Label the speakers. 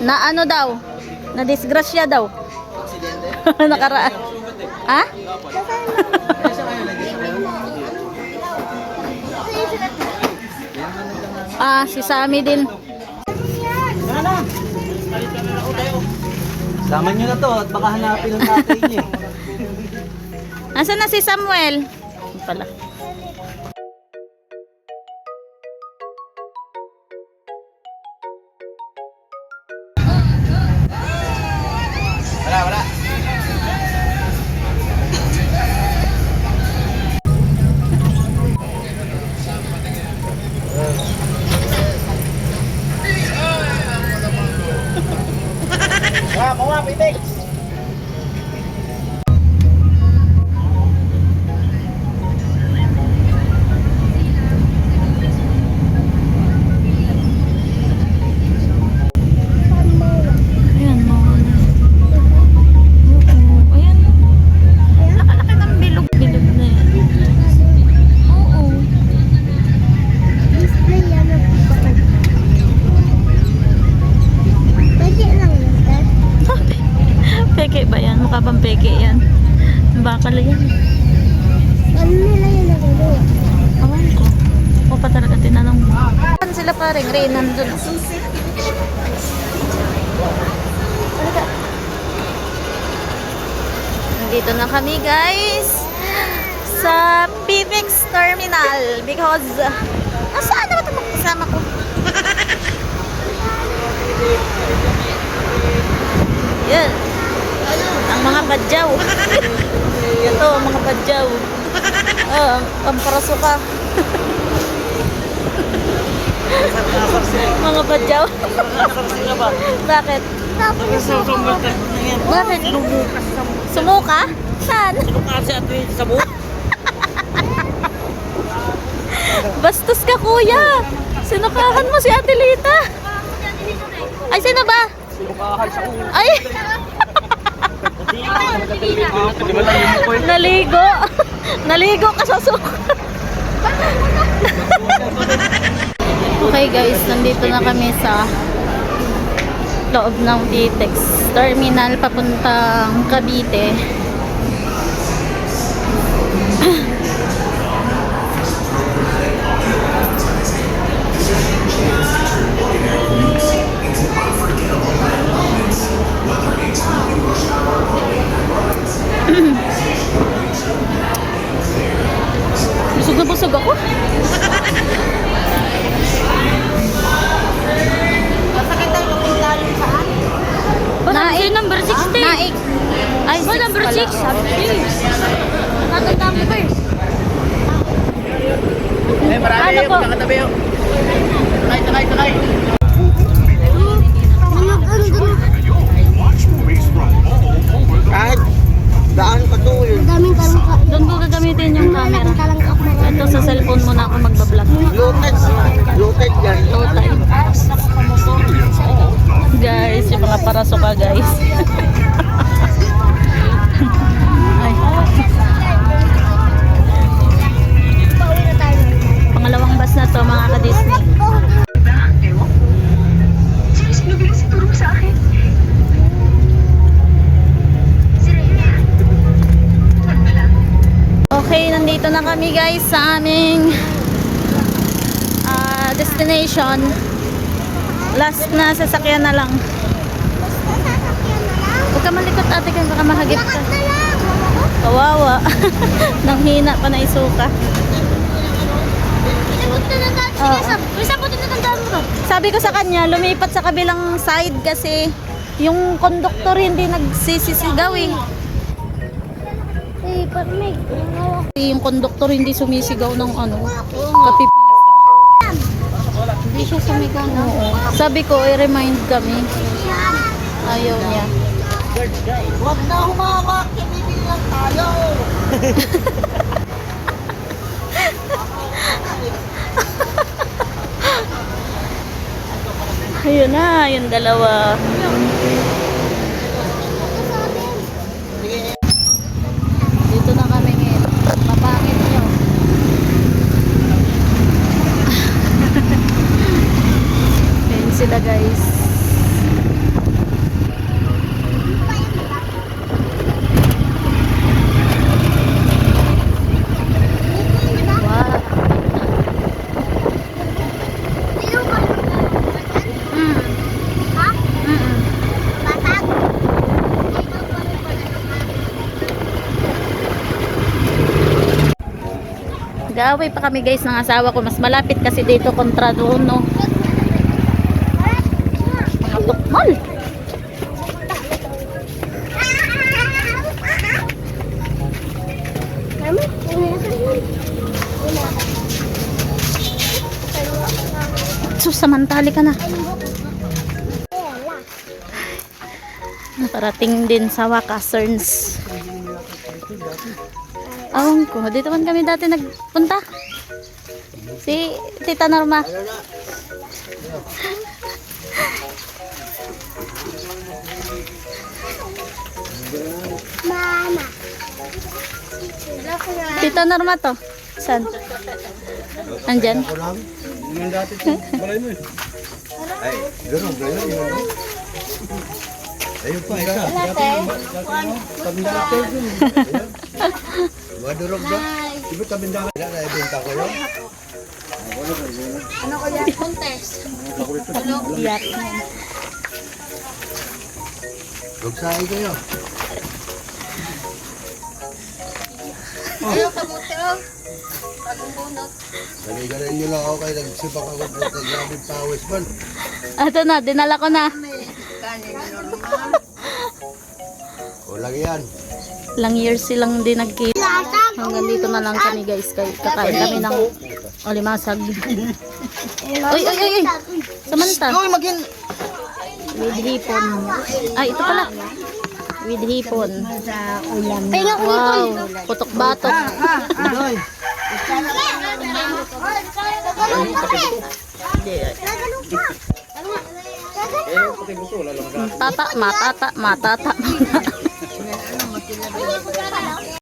Speaker 1: Na ano daw? Na disgrasya daw. Nakaraan. Ha? Si Sammy din.
Speaker 2: Laman nyo na to at baka hanapin ng tatay niya.
Speaker 1: Nasaan na si Samuel? Pala.
Speaker 2: Wala. Mga pitik.
Speaker 1: Ayan, mga ayan. Nakalaki ng bilog-bilog na yan. Oo.
Speaker 3: Display yan ang pagpapag. Pwede lang yan, sir.
Speaker 1: Peke ba yan? Mukha bang peke yan? Bakal yan.
Speaker 3: Ano nila yan nagagawa?
Speaker 1: Awan ko. O pa talaga tinanong mo. Saan sila paring? Ray, nandun. Nandito na kami guys sa PFX Terminal because saan naman ito magkasama ko? Yan. Ang mga badyaw. Ito, ang mga badyaw. Ang parasuka. Mga badyaw. Bakit? Bakit? Sumuka? Saan? Bastos ka kuya. Sinukahan mo si Ate Lita. Ay, sino ba? Ay! Naligo. Naligo ka sa suka. Okay guys, nandito na kami sa loob ng PTEX Terminal papuntang Cavite. Busog na busog ako. Naik number 16. Naik. Ay, number 6. Tatandaan mo ba eh?
Speaker 2: Marami
Speaker 1: Ano po?
Speaker 2: nakatabi yun. Sakay. Kahit daan pa to yun.
Speaker 3: Madaming talong ka.
Speaker 1: Doon ko gagamitin yung camera. Ito sa cellphone mo na ako magbablog.
Speaker 2: Low-tech yan.
Speaker 1: Guys, yung mga parasuka guys. Ay.
Speaker 3: Pauwi na tayo.
Speaker 1: Pangalawang bus na to mga ka-Disney.
Speaker 3: Sino binasituro mo sa akin?
Speaker 1: Okay, nandito na kami guys sa aming destination. Last na sasakyan na lang. Huwag ka malikot ate kaya baka mahagip ka. Kawawa. Nang hina pa na isuka. Sabi ko sa kanya, lumipat sa kabilang side kasi yung konduktor hindi nagsisisigaw eh.
Speaker 3: Parmig.
Speaker 1: Yung konduktor hindi sumisigaw ng kapipisa.
Speaker 3: Hindi siya sumigaw na.
Speaker 1: Sabi ko, i-remind kami. Ayaw niya.
Speaker 2: Huwag na humamak. Kinibilang tayo.
Speaker 1: Ayun na, yung dalawa. Dito na kami ngayon. Mapangit nyo. Ayun sila guys. Nag-aaway pa kami guys ng asawa ko. Mas malapit kasi dito kontra doon, no. Mga tukmal.
Speaker 3: Mami,
Speaker 1: Sus, samantali ka na. Nakarating din sa Wakacerns. Awang ko, dito man kami dati nagpunta. Si Tita Norma.
Speaker 3: Mama.
Speaker 1: Tita Norma to. Saan? Andyan?
Speaker 2: Ay, gano'n, gano'n yun. Ayun pa, isa. Tabindate yun. Madurog ba? Iba tabindate. Ilan na ibenta ko yun?
Speaker 3: Ano ko yan? Contest.
Speaker 1: Iyat.
Speaker 2: Lugsahin kayo.
Speaker 3: Ayaw kamote oh. Bagong bunot.
Speaker 2: Nagagaling nyo lang ako kayo. Nagsipak ako po. Grabe pawis man.
Speaker 1: Ito na, dinala ko na.
Speaker 2: Kulang yan.
Speaker 1: Ilang years silang din nagkita. Hanggang dito na lang kami guys. Kakain kami ng alimasag. Uy, uy, uy, uy. Samantha. With hipon. Ay, ito pala. With hipon.
Speaker 3: Pahinga ko
Speaker 1: Wow. Putok batok. Matata, matata, matata.